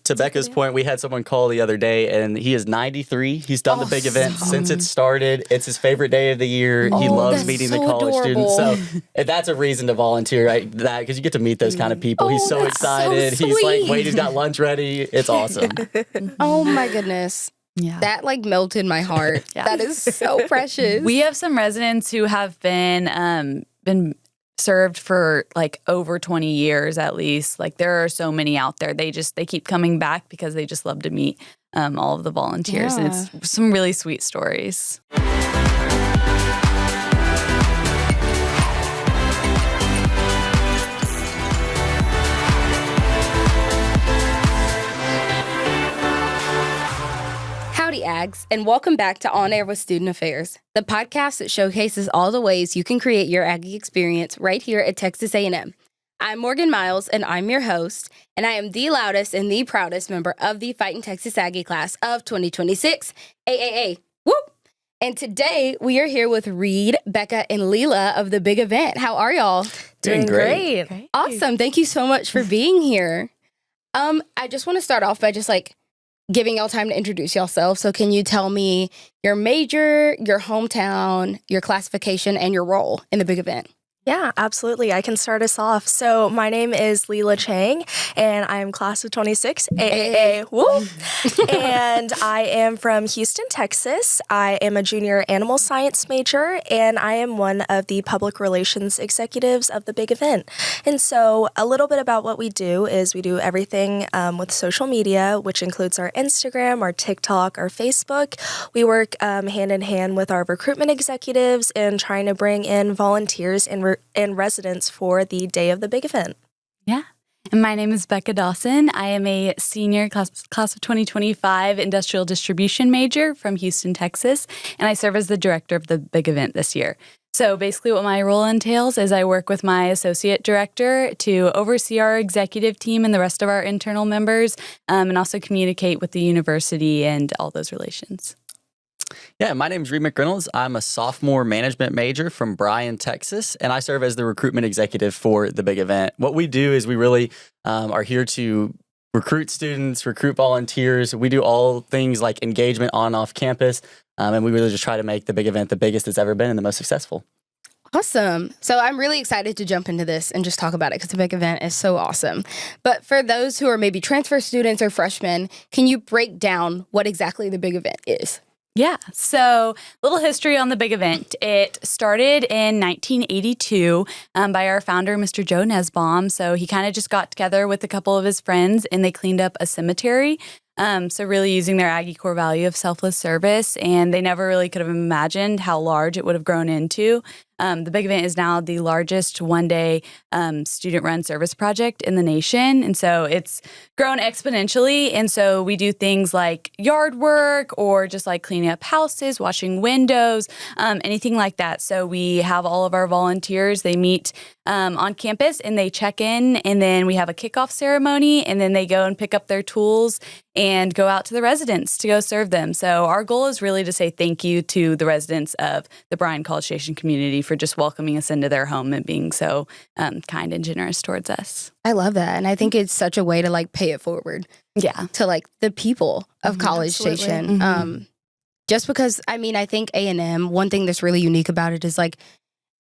to Becca's point, we had someone call the other day, and he is 93. He's done the big event since it started. It's his favorite day of the year. He loves meeting the college students. So that's a reason to volunteer, right? That because you get to meet those kind of people. He's so excited. So he's like, wait, he's got lunch ready. It's awesome. Oh my goodness. Yeah. That like melted my heart. Yeah. That is so precious. We have some residents who have been served for like over 20 years at least. Like there are so many out there. They keep coming back because they just love to meet all of the volunteers. And it's some really sweet stories. Howdy, Ags, and welcome back to On Air with Student Affairs, the podcast that showcases all the ways you can create your Aggie experience right here at Texas A&M. I'm Morgan Miles, and I'm your host, and I am the loudest and the proudest member of the Fightin' Texas Aggie class of 2026, AAA. Whoop! And today, we are here with Reed, Becca, and Leela of the big event. How are y'all? Doing great. Awesome. Thank you so much for being here. I just want to start off by just giving y'all time to introduce yourself. So can you tell me your major, your hometown, your classification, and your role in the big event? Yeah, absolutely. I can start us off. So my name is Leela Chang, and I am class of 26, AAA, woo! And I am from Houston, Texas. I am a junior animal science major, and I am one of the public relations executives of the big event. And so a little bit about what we do is we do everything with social media, which includes our Instagram, our TikTok, our Facebook. We work hand in hand with our recruitment executives in trying to bring in volunteers and residents for the day of the big event. Yeah. And my name is Becca Dawson. I am a senior class of 2025 industrial distribution major from Houston, Texas, and I serve as the director of the big event this year. So basically what my role entails is I work with my associate director to oversee our executive team and the rest of our internal members, and also communicate with the university and all those relations. Yeah, my name is Reed McReynolds. I'm a sophomore management major from Bryan, Texas, and I serve as the recruitment executive for the big event. What we do is we really are here to recruit students, recruit volunteers. We do all things like engagement on and off campus, and we really just try to make the big event the biggest it's ever been and the most successful. Awesome. So I'm really excited to jump into this and just talk about it because the big event is so awesome. But for those who are maybe transfer students or freshmen, can you break down what exactly the big event is? Yeah. So little history on the big event. It started in 1982 by our founder, Mr. Joe Nesbaum. So he kind of just got together with a couple of his friends and they cleaned up a cemetery. So really using their Aggie core value of selfless service. And they never really could have imagined how large it would have grown into. The big event is now the largest one-day student-run service project in the nation. And so it's grown exponentially. And so we do things like yard work or just like cleaning up houses, washing windows, anything like that. So we have all of our volunteers. They meet on campus and they check in. And then we have a kickoff ceremony. And then they go and pick up their tools and go out to the residents to go serve them. So our goal is really to say thank you to the residents of the Bryan College Station community for just welcoming us into their home and being so kind and generous towards us. I love that. And I think it's such a way to pay it forward. Yeah. To the people of College Absolutely. Station. Mm-hmm. Just because, I think A&M, one thing that's really unique about it is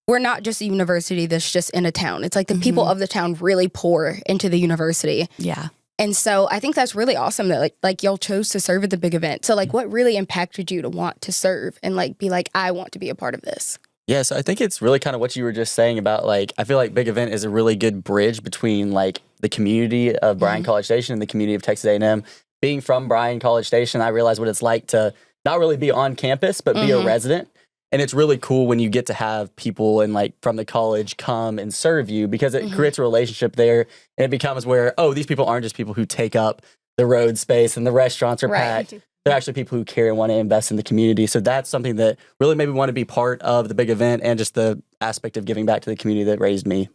we're not just a university that's just in a town. It's the people of the town really pour into the university. Yeah. And so I think that's really awesome that y'all chose to serve at the big event. So what really impacted you to want to serve and be I want to be a part of this? Yeah, so I think it's really kind of what you were just saying about I feel like big event is a really good bridge between the community of Bryan College Station and the community of Texas A&M. Being from Bryan College Station, I realize what it's like to not really be on campus, but be a resident. And it's really cool when you get to have people and from the college come and serve you because it creates a relationship there. And it becomes where, these people aren't just people who take up the road space and the restaurants are packed. They're actually people who care and want to invest in the community. So that's something that really made me want to be part of the big event and just the aspect of giving back to the community that raised me.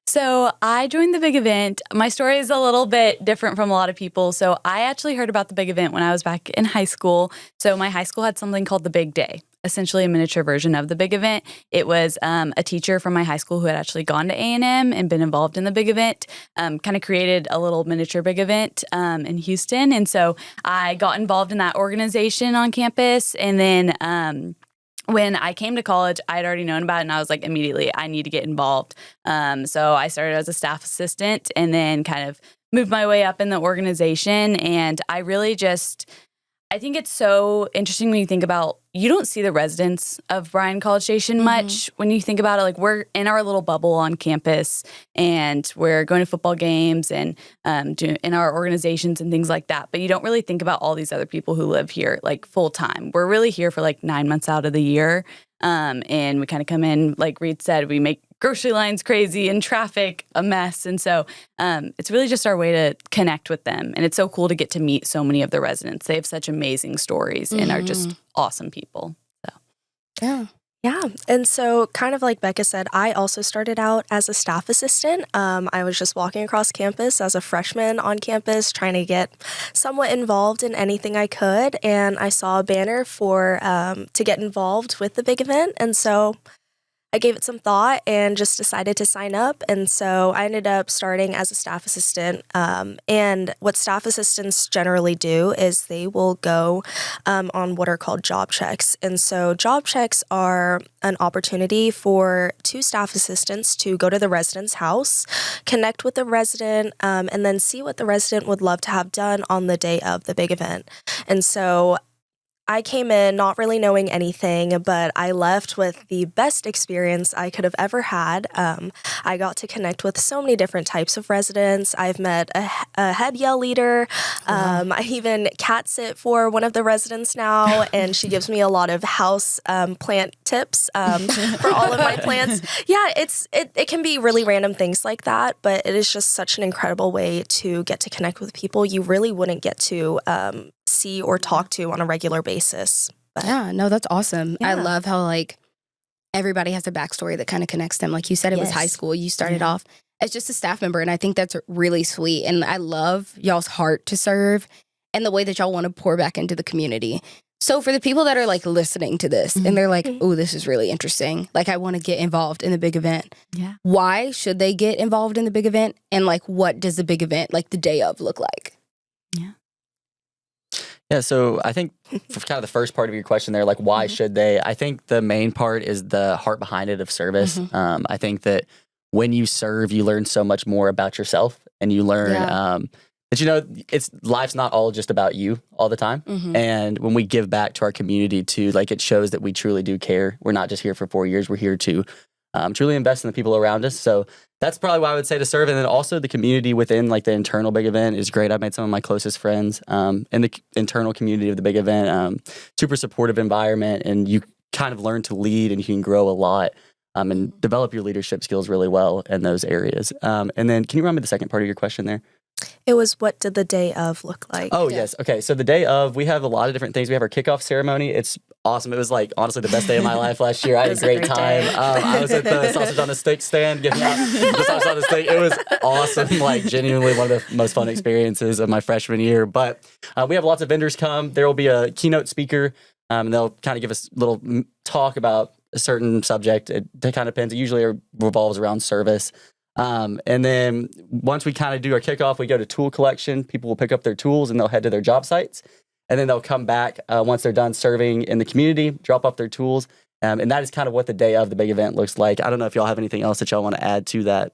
So I joined the big event. My story is a little bit different from a lot of people. So I actually heard about the big event when I was back in high school. So my high school had something called the Big Day. essentially a miniature version of the big event. It was a teacher from my high school who had actually gone to A&M and been involved in the big event, kind of created a little miniature big event in Houston. And so I got involved in that organization on campus. And then when I came to college, I'd already known about it, and I was like, immediately, I need to get involved. So I started as a staff assistant and then kind of moved my way up in the organization. And I really I think it's so interesting when you think about, you don't see the residents of Bryan College Station much. When you think about it, like, we're in our little bubble on campus and we're going to football games and in our organizations and things like that. But you don't really think about all these other people who live here like full time. We're really here for like 9 months out of the year. And we kind of come in, like Reed said, we make grocery lines crazy and traffic a mess. And so it's really just our way to connect with them. And it's so cool to get to meet so many of the residents. They have such amazing stories and are just awesome people. So Yeah. Yeah. And so kind of like Becca said, I also started out as a staff assistant. I was just walking across campus as a freshman on campus, trying to get somewhat involved in anything I could. And I saw a banner for to get involved with the big event. And so I gave it some thought and just decided to sign up. And so I ended up starting as a staff assistant. And what staff assistants generally do is they will go on what are called job checks. And so job checks are an opportunity for 2 staff assistants to go to the resident's house, connect with the resident, and then see what the resident would love to have done on the day of the big event. And so I came in not really knowing anything, but I left with the best experience I could have ever had. I got to connect with so many different types of residents. I've met a head yell leader. I even cat sit for one of the residents now, and she gives me a lot of house plant tips for all of my plants. Yeah, it can be really random things like that, but it is just such an incredible way to get to connect with people you really wouldn't get to see or talk to on a regular basis. But, Yeah, no, that's awesome. I Yeah. love how like everybody has a backstory that kind of connects them. Like you said, it was high Yes. school. You started off as just a staff member, and I think that's really sweet. And I love y'all's heart to serve and the way that y'all want to pour back into the community. So for the people that are like listening to this and they're like, oh, this is really interesting. Like, I want to get involved in the big event. Yeah. Why should they get involved in the big event? And like, what does the big event, like the day of, look like? Yeah, so I think for kind of the first part of your question there, like, why should they? I think the main part is the heart behind it of service. I think that when you serve, you learn so much more about yourself, and you learn that, you know, life's not all just about you all the time. And when we give back to our community too, like, it shows that we truly do care. We're not just here for 4 years. We're here to truly invest in the people around us. So that's probably why I would say to serve. And then also the community within like the internal big event is great. I've made some of my closest friends in the internal community of the big event. Super supportive environment, and you kind of learn to lead, and you can grow a lot and develop your leadership skills really well in those areas. And then can you remind me the second part of your question there? It was, what did the day of look like? Oh, yes. Okay. So the day of, we have a lot of different things. We have our kickoff ceremony. It's awesome. It was like, honestly, the best day of my life last year. I had a great time. I was at the sausage on the stick stand, giving out the sausage on the stick. It was awesome. Like, genuinely one of the most fun experiences of my freshman year. But we have lots of vendors come. There will be a keynote speaker, and they'll kind of give us a little talk about a certain subject. It kind of depends. It usually revolves around service. And then once we kind of do our kickoff, we go to tool collection. People will pick up their tools and they'll head to their job sites. And then they'll come back once they're done serving in the community, drop off their tools. And that is kind of what the day of the big event looks like. I don't know if y'all have anything else that y'all want to add to that.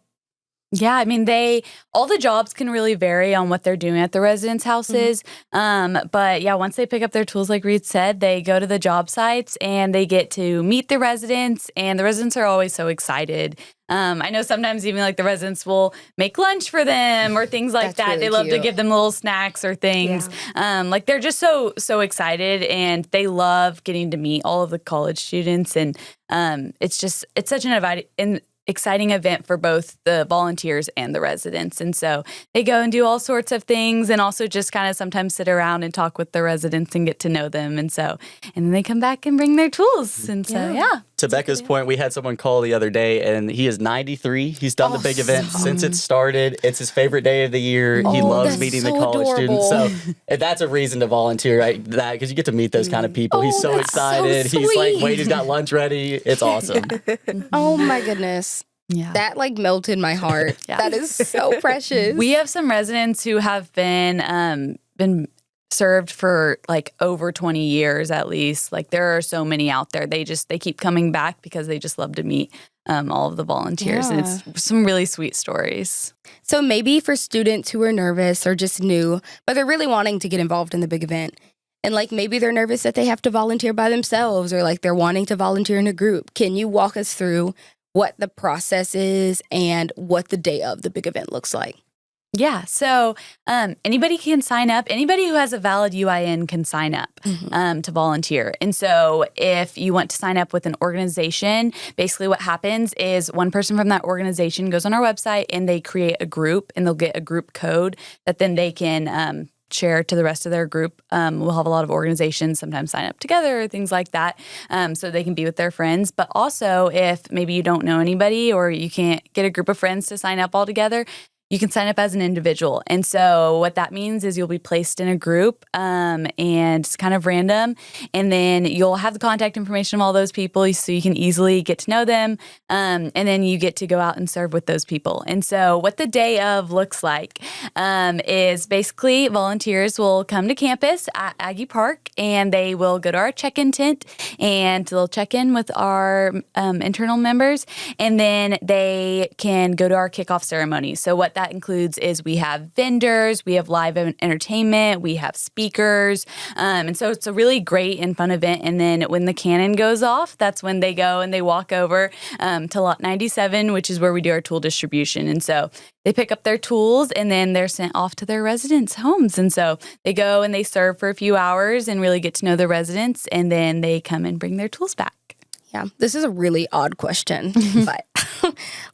Yeah, I mean, all the jobs can really vary on what they're doing at the residents' houses. But yeah, once they pick up their tools, like Reed said, they go to the job sites and they get to meet the residents, and the residents are always so excited. I know sometimes even like the residents will make lunch for them or things like That's that. really They love to cute. give them little snacks or things. Like, they're just so excited, and they love getting to meet all of the college students. And it's such an exciting event for both the volunteers and the residents. And so they go and do all sorts of things, and also just kind of sometimes sit around and talk with the residents and get to know them. And then they come back and bring their tools. And so, yeah. to Becca's point, we had someone call the other day, and he is 93. He's done the big event since it started. It's his favorite day of the year. He loves meeting the college students. So that's a reason to volunteer, right? That because you get to meet those kind of people. He's so excited. So he's like, sweet. wait, he's got lunch ready. It's awesome. Oh my goodness. Yeah. That like melted my heart. Yeah. That is so precious. We have some residents who have been served for like over 20 years at least. Like there are so many out there. They keep coming back because they just love to meet all of the volunteers. And it's some really sweet stories. So maybe for students who are nervous or just new, but they're really wanting to get involved in the big event. And like maybe they're nervous that they have to volunteer by themselves or like they're wanting to volunteer in a group. Can you walk us through what the process is and what the day of the big event looks like? Yeah. So anybody can sign up. Anybody who has a valid UIN can sign up to volunteer. And so if you want to sign up with an organization, basically what happens is one person from that organization goes on our website and they create a group and they'll get a group code that then they can share to the rest of their group. We'll have a lot of organizations sometimes sign up together, things like that, so they can be with their friends. But also if maybe you don't know anybody or you can't get a group of friends to sign up all together, you can sign up as an individual. And so what that means is you'll be placed in a group and it's kind of random. And then you'll have the contact information of all those people so you can easily get to know them. And then you get to go out and serve with those people. And so what the day of looks like is basically volunteers will come to campus at Aggie Park and they will go to our check-in tent and they'll check in with our internal members. And then they can go to our kickoff ceremony. So what that includes is we have vendors, we have live entertainment, we have speakers. And so it's a really great and fun event. And then when the cannon goes off, that's when they go and they walk over to Lot 97, which is where we do our tool distribution. And so they pick up their tools and then they're sent off to their residents' homes. And so they go and they serve for a few hours and really get to know the residents. And then they come and bring their tools back. Yeah, this is a really odd question, but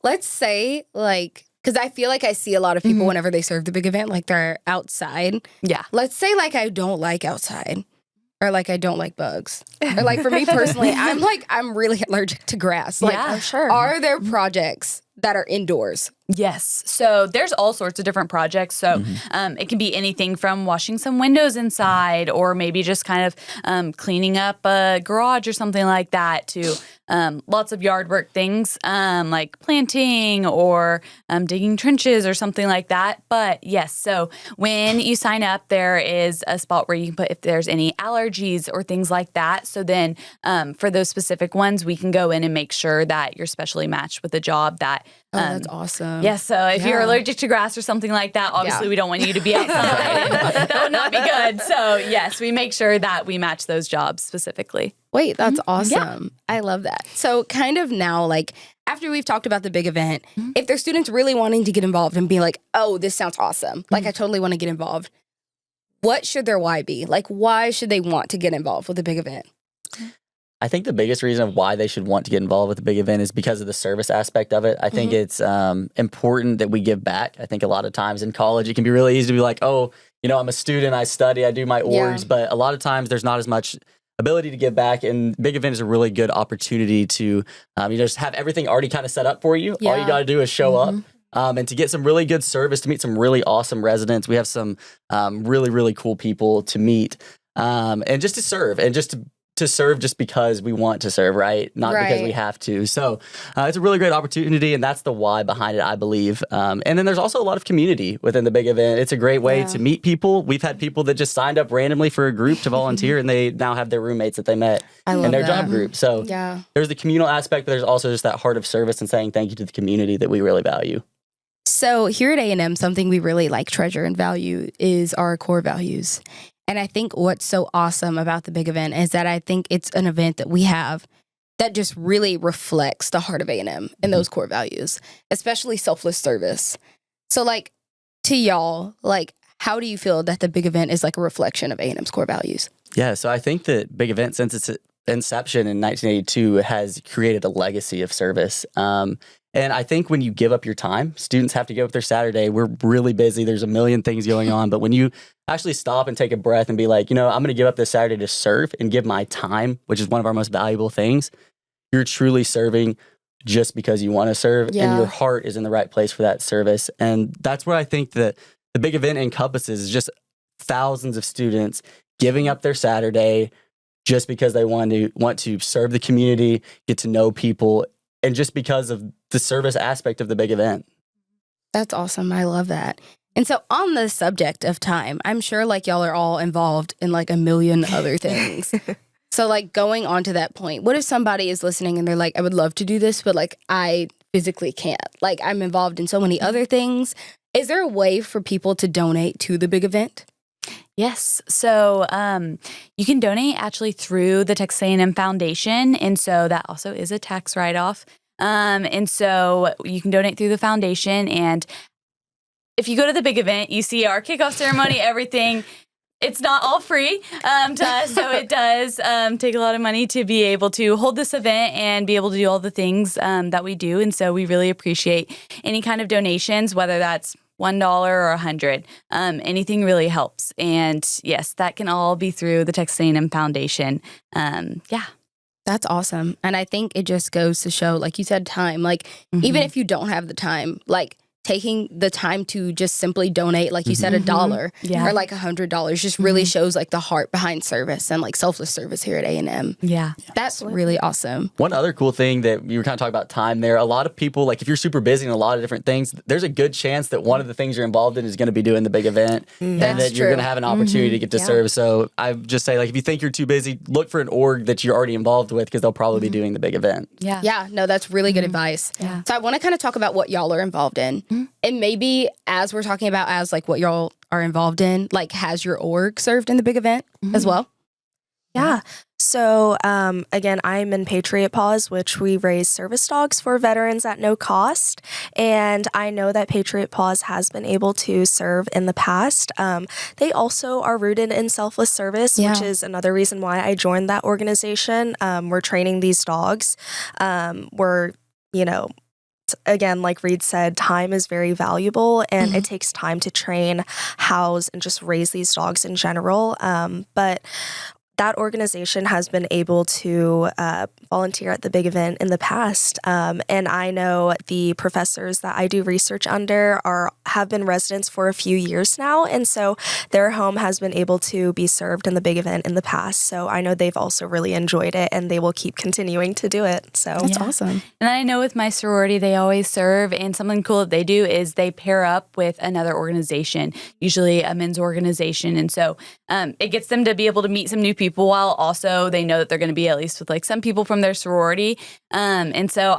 let's say like, because I feel like I see a lot of people whenever they serve the big event, like they're outside. Yeah. Let's say like I don't like outside or like I don't like bugs. Or like for me personally, I'm really allergic to grass. Like, Yeah, sure. Are there projects that are indoors? Yes. So there's all sorts of different projects. So it can be anything from washing some windows inside or maybe just kind of cleaning up a garage or something like that to lots of yard work things like planting or digging trenches or something like that. But yes, so when you sign up, there is a spot where you can put if there's any allergies or things like that. So then for those specific ones, we can go in and make sure that you're specially matched with a job that That's awesome. yes, so if you're allergic to grass or something like that, obviously we don't want you to be outside. And that would not be good. So yes, we make sure that we match those jobs specifically. Wait, that's awesome. I love that. So kind of now, like after we've talked about the big event, if there's students really wanting to get involved and be like, oh, this sounds awesome. Like I totally want to get involved. What should their why be? Like why should they want to get involved with the big event? I think the biggest reason of why they should want to get involved with the big event is because of the service aspect of it. I think it's important that we give back. I think a lot of times in college, it can be really easy to be like, oh, you know, I'm a student, I study, I do my orgs, but a lot of times there's not as much ability to give back. And big event is a really good opportunity to you just have everything already kind of set up for you. All you got to do is show up. And to get some really good service, to meet some really awesome residents. We have some really, really cool people to meet and just to serve and just to serve just because we want to serve, right? Not because we have to. So it's a really great opportunity, and that's the why behind it, I believe. And then there's also a lot of community within the big event. It's a great way to meet people. We've had people that just signed up randomly for a group to volunteer, and they now have their roommates that they met in their job group. So there's the communal aspect, but there's also just that heart of service and saying thank you to the community that we really value. So here at A&M, something we really like, treasure, and value is our core values. And I think what's so awesome about the big event is that I think it's an event that we have that just really reflects the heart of A&M and those core values, especially selfless service. So like to y'all, like how do you feel that the big event is like a reflection of A&M's core values? Yeah, so I think that big event since its inception in 1982 has created a legacy of service. And I think when you give up your time, students have to give up their Saturday. We're really busy. There's a million things going on. But when you actually stop and take a breath and be like, you know, I'm going to give up this Saturday to serve and give my time, which is one of our most valuable things, you're truly serving just because you want to serve and Yeah. your heart is in the right place for that service. And that's what I think that the big event encompasses is just thousands of students giving up their Saturday just because they want to serve the community, get to know people, and just because of the service aspect of the big event. That's awesome. I love that. And so on the subject of time, I'm sure like y'all are all involved in like a million other things. So like going on to that point, what if somebody is listening and they're like, I would love to do this, but like I physically can't. Like I'm involved in so many other things. Is there a way for people to donate to the big event? Yes. So you can donate actually through the Texas A&M Foundation. And so that also is a tax write-off. And so you can donate through the foundation. And if you go to the big event, you see our kickoff ceremony, everything. It's not all free to us, so it does take a lot of money to be able to hold this event and be able to do all the things that we do. And so we really appreciate any kind of donations, whether that's $1 or $100. Anything really helps. And yes, that can all be through the Texas A&M Foundation. Yeah. That's awesome. And I think it just goes to show, like you said, time. Like even if you don't have the time, like taking the time to just simply donate, like you said, $1 Yeah. or like $100 just really shows like the heart behind service and like selfless service here at A&M. Yeah. That's really awesome. One other cool thing that you were kind of talking about time there, a lot of people, like if you're super busy in a lot of different things, there's a good chance that one of the things you're involved in is going to be doing the big event and That's that you're true. going to have an opportunity to get to serve. So I just say, like, if you think you're too busy, look for an org that you're already involved with because they'll probably be doing the big event. Yeah. Yeah, no, that's really good advice. Yeah. So I want to kind of talk about what y'all are involved in. And maybe as we're talking about as like what y'all are involved in, like has your org served in the big event as well? Yeah. So, again, I'm in Patriot Paws, which we raise service dogs for veterans at no cost. And I know that Patriot Paws has been able to serve in the past. They also are rooted in selfless service, Yeah. which is another reason why I joined that organization. We're training these dogs. Again, like Reed said, time is very valuable and it takes time to train, house, and just raise these dogs in general. But that organization has been able to volunteer at the big event in the past. And I know the professors that I do research under have been residents for a few years now. And so their home has been able to be served in the big event in the past. So I know they've also really enjoyed it and they will keep continuing to do it. So That's awesome. And I know with my sorority, they always serve. And something cool that they do is they pair up with another organization, usually a men's organization. And so it gets them to be able to meet some new people while also they know that they're going to be at least with like some people from their sorority. And so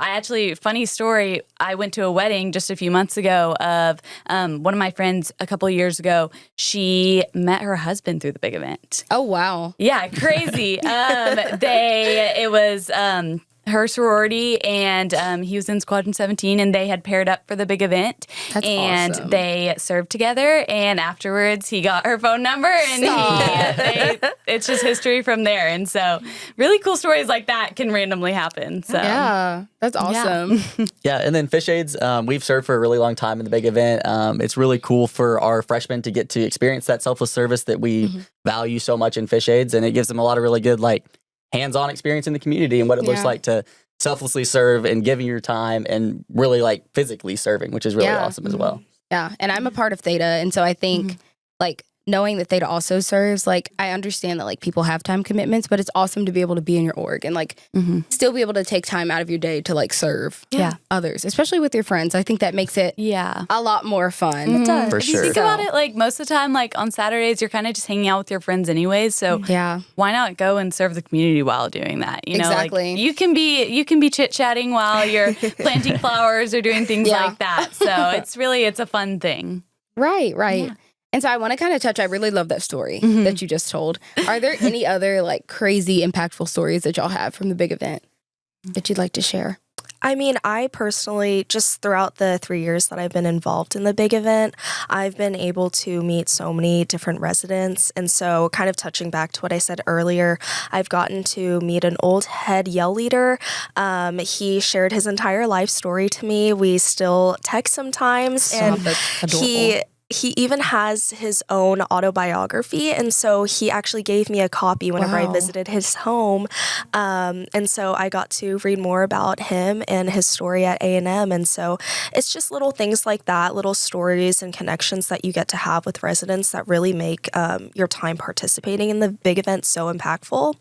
funny story, I went to a wedding just a few months ago of one of my friends a couple of years ago. She met her husband through the big event. Oh, wow. Yeah, crazy. It was her sorority, and he was in Squadron 17, and they had paired up for the big event. That's and awesome. they served together, and afterwards he got her phone number, and it's just history from there. And so really cool stories like that can randomly happen. So Yeah, that's awesome. Yeah, and then Fish Aids, we've served for a really long time in the big event. It's really cool for our freshmen to get to experience that selfless service that we value so much in Fish Aids, and it gives them a lot of really good like hands-on experience in the community and what it looks Yeah. like to selflessly serve and giving your time and really like physically serving, which is really Yeah. awesome as well. Yeah, and I'm a part of Theta, and so I think like knowing that Theta also serves, like I understand that like people have time commitments, but it's awesome to be able to be in your org and like still be able to take time out of your day to like serve others, especially with your friends. I think that makes it a lot more fun. it does. For If you sure. think about it, like most of the time, like on Saturdays, you're kind of just hanging out with your friends anyways. So Yeah. why not go and serve the community while doing that? You know, Exactly. like you can be chit-chatting while you're planting flowers or doing things Yeah. like that. So it's a fun thing. Right. Yeah. And so I want to kind of touch, I really love that story that you just told. Are there any other like crazy impactful stories that y'all have from the big event that you'd like to share? I mean, I personally, just throughout the 3 years that I've been involved in the big event, I've been able to meet so many different residents. And so kind of touching back to what I said earlier, I've gotten to meet an old head yell leader. He shared his entire life story to me. We still text sometimes. And that's adorable. he he even has his own autobiography, and so he actually gave me a copy whenever I visited his home, and so I got to read more about him and his story at A&M, and so it's just little things like that, little stories and connections that you get to have with residents that really make your time participating in the big event so impactful.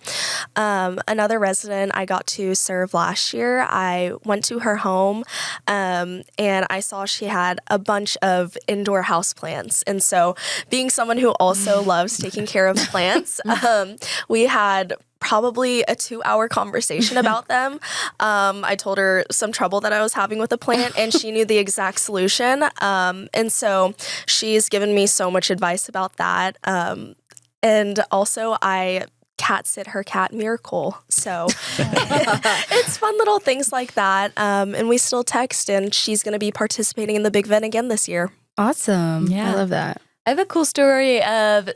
Another resident I got to serve last year, I went to her home, and I saw she had a bunch of indoor house plants. And so being someone who also loves taking care of plants, we had probably a 2-hour conversation about them. I told her some trouble that I was having with a plant, and she knew the exact solution. And so she's given me so much advice about that. And also I cat sit her cat Miracle. So it's fun little things like that. And we still text, and she's going to be participating in the big event again this year. Awesome. Yeah. I love that. I have a cool story of,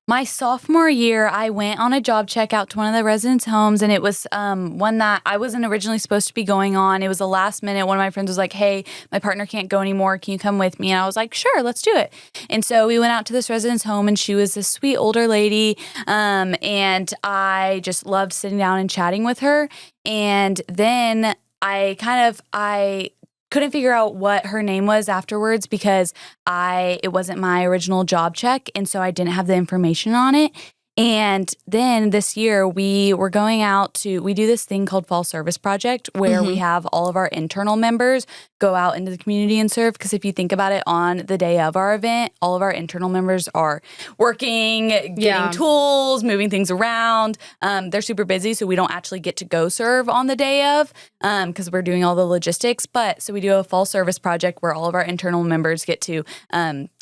my sophomore year, I went on a job check out to one of the residents' homes, and it was one that I wasn't originally supposed to be going on. It was the last minute. One of my friends was like, hey, my partner can't go anymore. Can you come with me? And I was like, sure, let's do it. And so we went out to this resident's home, and she was this sweet older lady, and I just loved sitting down and chatting with her. And then I couldn't figure out what her name was afterwards because it wasn't my original job check, and so I didn't have the information on it. And then this year we were going out we do this thing called Fall Service Project where we have all of our internal members go out into the community and serve. Because if you think about it, on the day of our event, all of our internal members are working, getting tools, moving things around. They're super busy, so we don't actually get to go serve on the day of because we're doing all the logistics. But so we do a Fall Service Project where all of our internal members get to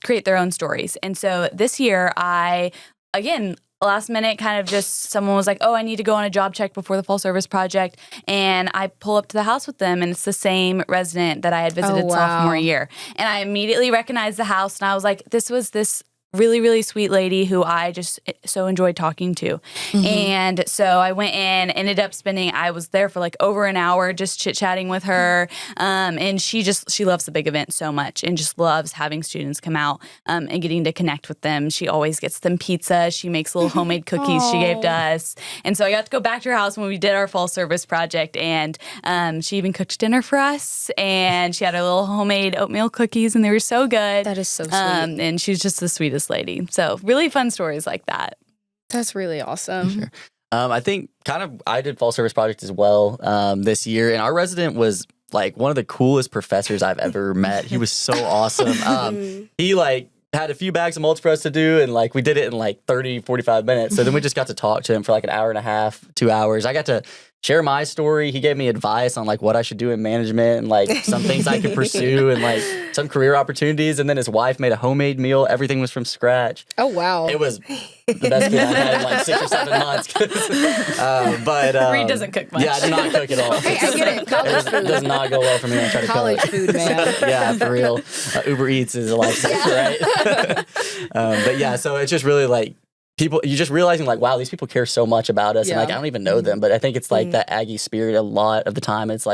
create their own stories. And so this year last minute, kind of just someone was like, oh, I need to go on a job check before the Fall Service Project. And I pull up to the house with them, and it's the same resident that I had visited sophomore year. And I immediately recognized the house, and I was like, this was this really, really sweet lady who I just so enjoyed talking to. And so I went in, ended up I was there for like over an hour just chit-chatting with her. And she loves the big event so much and just loves having students come out and getting to connect with them. She always gets them pizza. She makes little homemade cookies she gave to us. And so I got to go back to her house when we did our Fall Service Project, and she even cooked dinner for us, and she had her little homemade oatmeal cookies, and they were so good. That is so sweet. And she's just the sweetest lady. So really fun stories like that. That's really awesome. Sure. I think I did Fall Service Project as well this year, and our resident was like one of the coolest professors I've ever met. He was so awesome. He had a few bags of mulch for us to do, and we did it in 30, 45 minutes. So then we just got to talk to him for an hour and a half, 2 hours. I got to share my story. He gave me advice on what I should do in management and some things I could pursue and some career opportunities. And then his wife made a homemade meal. Everything was from scratch. Oh, wow. It was the best meal I've had in 6 or 7 months. But Reed doesn't cook much. Yeah, I do not cook at all. Hey, I get it. College food. It does not go well for me when I try to College cook. food, man. Yeah, for real. Uber Eats is a lifesaver, right? But yeah, so it's just really people, you're just realizing wow, these people care so much about us. And I don't even know them, but I think it's that Aggie spirit a lot of the time. It's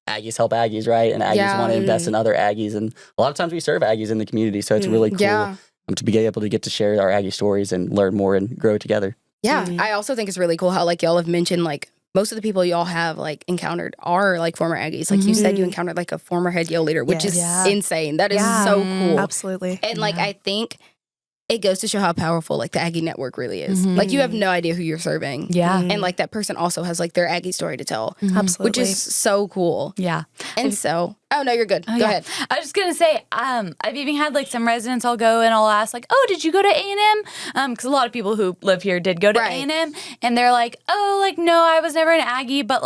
Aggies help Aggies, right? And Aggies want to invest in other Aggies. And a lot of times we serve Aggies in the community. So it's really cool to be able to get to share our Aggie stories and learn more and grow together. Yeah. I also think it's really cool how y'all have mentioned most of the people y'all have encountered are former Aggies. You said you encountered a former head Yale leader, which is insane. That is so cool. Absolutely. And I think it goes to show how powerful the Aggie network really is. You have no idea who you're serving. Yeah. And that person also has their Aggie story to tell. Absolutely. Which is so cool. Yeah. And so, oh no, you're good. Go ahead. I was just going to say, I've even had some residents I'll go and I'll ask oh, did you go to A&M? Because a lot of people who live here did go to A&M. And they're oh, no, I was never an Aggie, but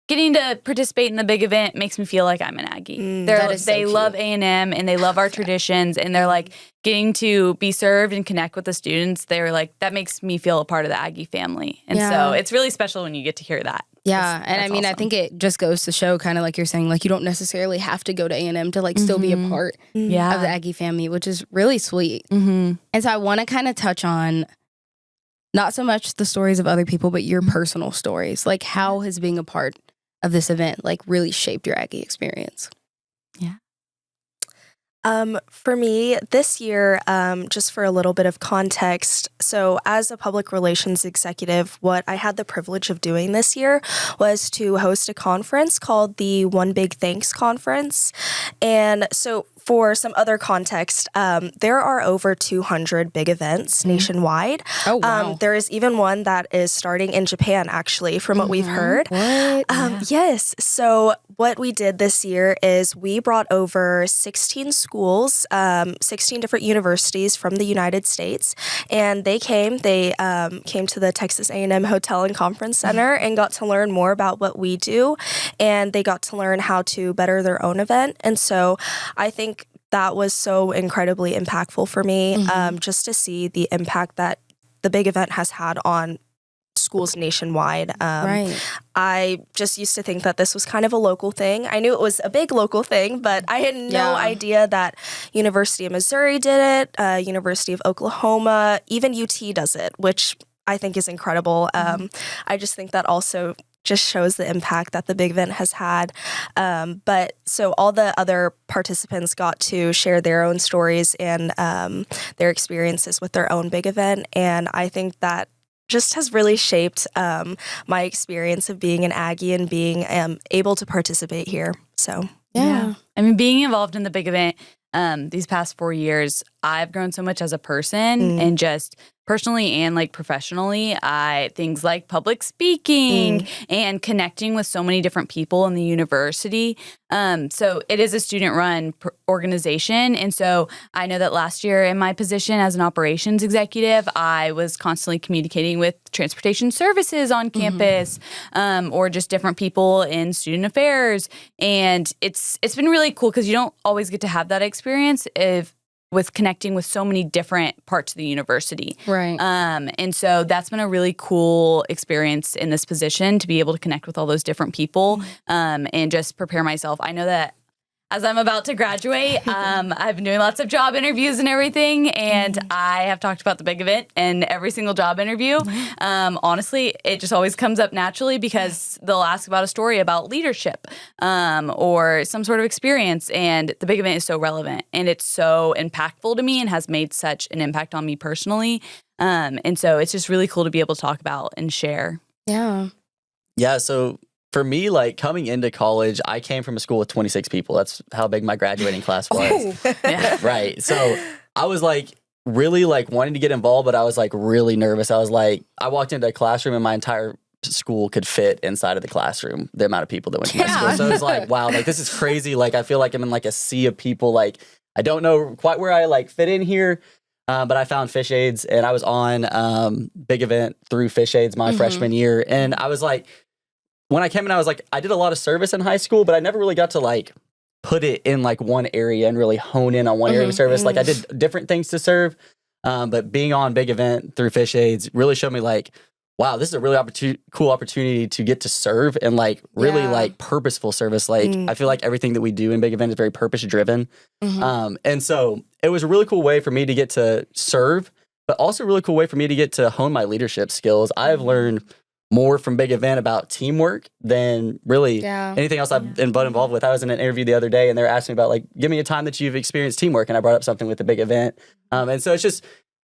getting to participate in the big event makes me feel like I'm an Aggie. They love A&M and they love our traditions, and they're getting to be served and connect with the students. They're that makes me feel a part of the Aggie family. And so it's really special when you get to hear that. Yeah. And I mean, awesome. I think it just goes to show kind of you're saying, you don't necessarily have to go to A&M to still be a part of the Aggie family, which is really sweet. And so I want to kind of touch on not so much the stories of other people, but your personal stories. How has being a part of this event really shaped your Aggie experience? Yeah. For me, this year, just for a little bit of context, so as a public relations executive, what I had the privilege of doing this year was to host a conference called the One Big Thanks Conference. And so for some other context, there are over 200 big events nationwide. Oh, wow. There is even one that is starting in Japan, actually, from what we've heard. What? Yes. So what we did this year is we brought over 16 schools, 16 different universities from the United States, and they came to the Texas A&M Hotel and Conference Center and got to learn more about what we do, and they got to learn how to better their own event. And so I think that was so incredibly impactful for me, just to see the impact that the big event has had on schools nationwide. Right. I just used to think that this was kind of a local thing. I knew it was a big local thing, but I had no idea that University of Missouri did it, University of Oklahoma, even UT does it, which I think is incredible. I just think that also just shows the impact that the big event has had. But so all the other participants got to share their own stories and their experiences with their own big event. And I think that just has really shaped my experience of being an Aggie and being able to participate here. So, Yeah. I mean, being involved in the big event these past 4 years, I've grown so much as a person and just personally and like professionally. Things like public speaking and connecting with so many different people in the university. So it is a student-run organization. And so I know that last year in my position as an operations executive, I was constantly communicating with transportation services on campus or just different people in student affairs. And it's been really cool because you don't always get to have that experience with connecting with so many different parts of the university. Right. And so that's been a really cool experience in this position to be able to connect with all those different people and just prepare myself. I know that as I'm about to graduate, I've been doing lots of job interviews and everything, and I have talked about the big event in every single job interview. Honestly, it just always comes up naturally because they'll ask about a story about leadership or some sort of experience, and the big event is so relevant, and it's so impactful to me and has made such an impact on me personally. And so it's just really cool to be able to talk about and share. Yeah. Yeah, so for me, like coming into college, I came from a school with 26 people. That's how big my graduating class was. Right. So I was like really like wanting to get involved, but I was like really nervous. I walked into a classroom and my entire school could fit inside of the classroom, the amount of people that went to my school. So it was like, wow, like this is crazy. Like I feel like I'm in like a sea of people. Like I don't know quite where I like fit in here. But I found Fish Aids and I was on big event through Fish Aids my freshman year. And I was like, when I came in, I was like, I did a lot of service in high school, but I never really got to like put it in like one area and really hone in on one area of service. Like I did different things to serve, but being on big event through Fish Aids really showed me like, wow, this is a really cool opportunity to get to serve and like really like purposeful service. Like I feel like everything that we do in big event is very purpose driven. And so it was a really cool way for me to get to serve, but also a really cool way for me to get to hone my leadership skills. I've learned more from big event about teamwork than really anything else I've been involved with. I was in an interview the other day and they were asking about like, give me a time that you've experienced teamwork. And I brought up something with the big event. And so it's just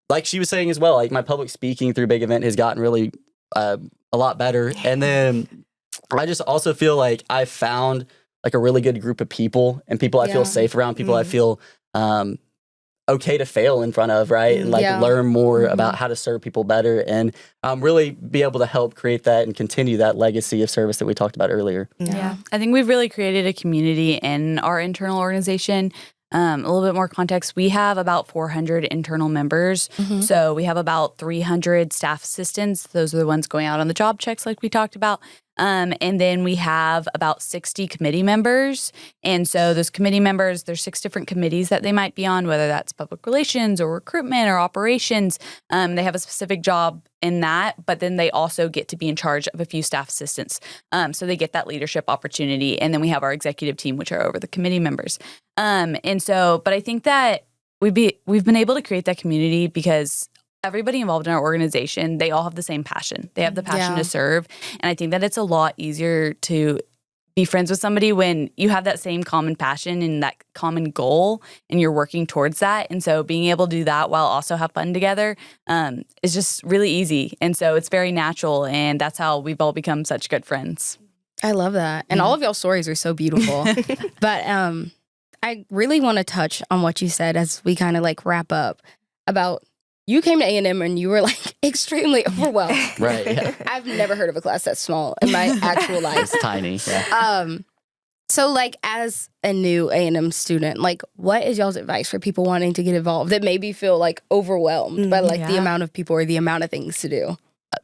like she was saying as well, like my public speaking through big event has gotten really a lot better. And then I just also feel like I found like a really good group of people and people I feel safe around, people I feel okay to fail in front of, right? And like learn more about how to serve people better and really be able to help create that and continue that legacy of service that we talked about earlier. Yeah. I think we've really created a community in our internal organization. A little bit more context, we have about 400 internal members. So we have about 300 staff assistants. Those are the ones going out on the job checks like we talked about. And then we have about 60 committee members. And so those committee members, there's 6 different committees that they might be on, whether that's public relations or recruitment or operations. They have a specific job in that, but then they also get to be in charge of a few staff assistants. So they get that leadership opportunity. And then we have our executive team, which are over the committee members. And so, but I think that we've been able to create that community because everybody involved in our organization, they all have the same passion. They have the passion to serve. And I think that it's a lot easier to be friends with somebody when you have that same common passion and that common goal and you're working towards that. And so being able to do that while also have fun together is just really easy. And so it's very natural. And that's how we've all become such good friends. I love that. And all of y'all stories are so beautiful. But I really want to touch on what you said as we kind of like wrap up about you came to A&M and you were like extremely overwhelmed. Right. Yeah. I've never heard of a class that's small in my actual life. It's tiny. Yeah. So like as a new A&M student, like what is y'all's advice for people wanting to get involved that maybe feel like overwhelmed by like the amount of people or the amount of things to do?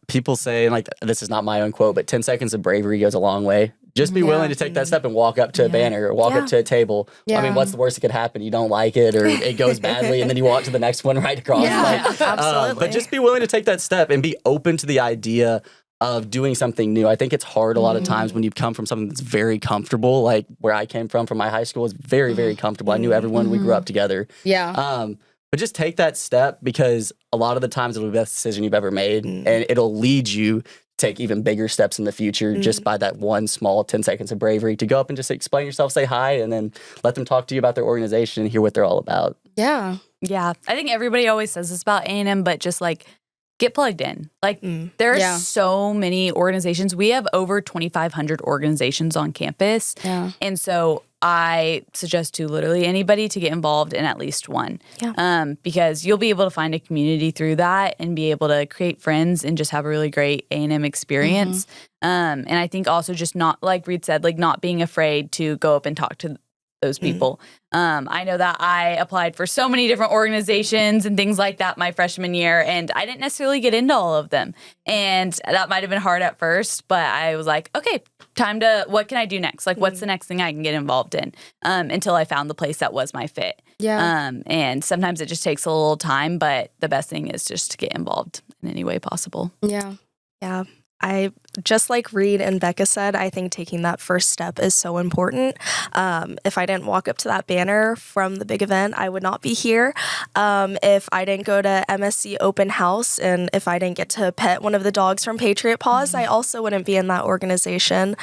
People say, like, this is not my own quote, but 10 seconds of bravery goes a long way. Just be willing to take that step and walk up to a banner or walk up to a table. I mean, what's the worst that could happen? You don't like it or it goes badly and then you walk to the next one right across. Absolutely. But just be willing to take that step and be open to the idea of doing something new. I think it's hard a lot of times when you come from something that's very comfortable, like where I came from my high school is very, very comfortable. I knew everyone. We grew up together. Yeah. But just take that step because a lot of the times it'll be the best decision you've ever made and it'll lead you to take even bigger steps in the future just by that one small 10 seconds of bravery to go up and just explain yourself, say hi, and then let them talk to you about their organization and hear what they're all about. Yeah. Yeah. I think everybody always says this about A&M, but just like get plugged in. Like there are so many organizations. We have over 2,500 organizations on campus. Yeah. And so I suggest to literally anybody to get involved in at least one. Yeah. Because you'll be able to find a community through that and be able to create friends and just have a really great A&M experience. And I think also just not, like Reed said, like not being afraid to go up and talk to those people. I know that I applied for so many different organizations and things like that my freshman year, and I didn't necessarily get into all of them. And that might have been hard at first, but I was like, okay, what can I do next? Like, what's the next thing I can get involved in? Until I found the place that was my fit. Yeah. And sometimes it just takes a little time, but the best thing is just to get involved in any way possible. Yeah. Yeah. I just like Reed and Becca said, I think taking that first step is so important. If I didn't walk up to that banner from the big event, I would not be here. If I didn't go to MSC open house and if I didn't get to pet one of the dogs from Patriot Paws, I also wouldn't be in that organization.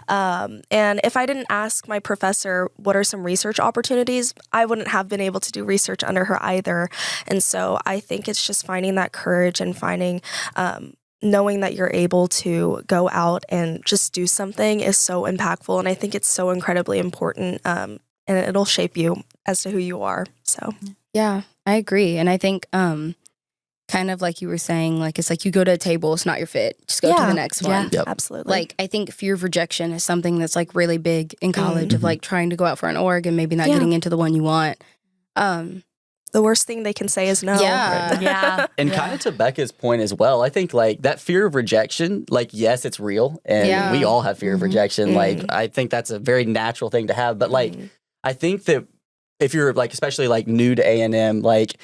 And if I didn't ask my professor what are some research opportunities, I wouldn't have been able to do research under her either. And so I think it's just finding that courage and finding knowing that you're able to go out and just do something is so impactful. And I think it's so incredibly important and it'll shape you as to who you are. So, yeah, I agree. And I think kind of like you were saying, like it's like you go to a table, it's not your fit. Just go to the next one. Yeah, absolutely. Like I think fear of rejection is something that's like really big in college of like trying to go out for an org and maybe not getting into the one you want. The worst thing they can say is no. Yeah. And kind of to Becca's point as well, I think like that fear of rejection, like, yes, it's real. And we all have fear of rejection. Like, I think that's a very natural thing to have. But like, I think that if you're like, especially like new to A&M, like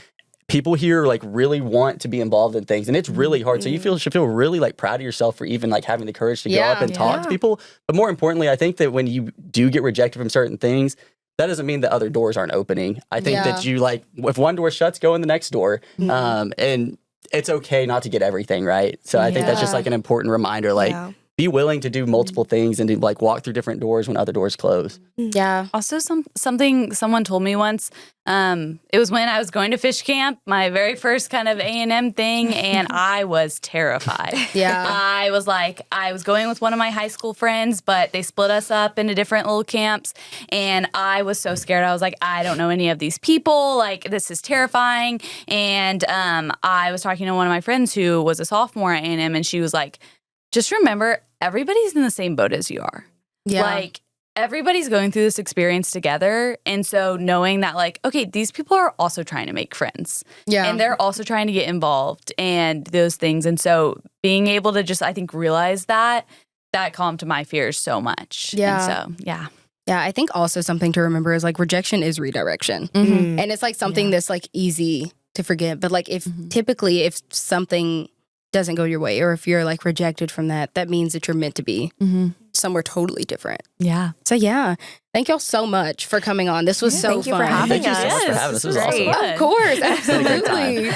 people here like really want to be involved in things and it's really hard. So you should feel really like proud of yourself for even like having the courage to go up and talk to people. But more importantly, I think that when you do get rejected from certain things, that doesn't mean that other doors aren't opening. I think that you like, if one door shuts, go in the next door. And it's okay not to get everything right. So I think that's just like an important reminder, like be willing to do multiple things and to like walk through different doors when other doors close. Yeah. Also, something someone told me once, it was when I was going to fish camp, my very first kind of A&M thing, and I was terrified. I was going with one of my high school friends, but they split us up into different little camps, and I was so scared. I was like, I don't know any of these people. Like, this is terrifying. And I was talking to one of my friends who was a sophomore at A&M, and she was like, just remember, everybody's in the same boat as you are. Like, everybody's going through this experience together. And so knowing that, like, okay, these people are also trying to make friends. And they're also trying to get involved and those things. And so being able to just, I think, realize that calmed my fears so much. And so, Yeah, I think also something to remember is, like, rejection is redirection. And it's, like, something that's, like, easy to forget. But, like, if typically if something doesn't go your way or if you're like rejected from that means that you're meant to be somewhere totally different. So thank y'all so much for coming on. This was so fun. Thank you for having us. Thank you so much for having us. This was awesome. Of course, absolutely.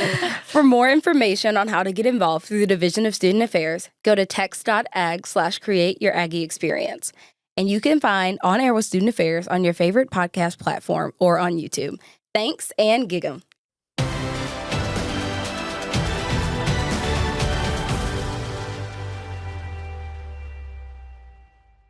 For more information on how to get involved through the Division of Student Affairs, go to text.ag/create your Aggie experience. And you can find On Air with Student Affairs on your favorite podcast platform or on YouTube. Thanks and gig 'em.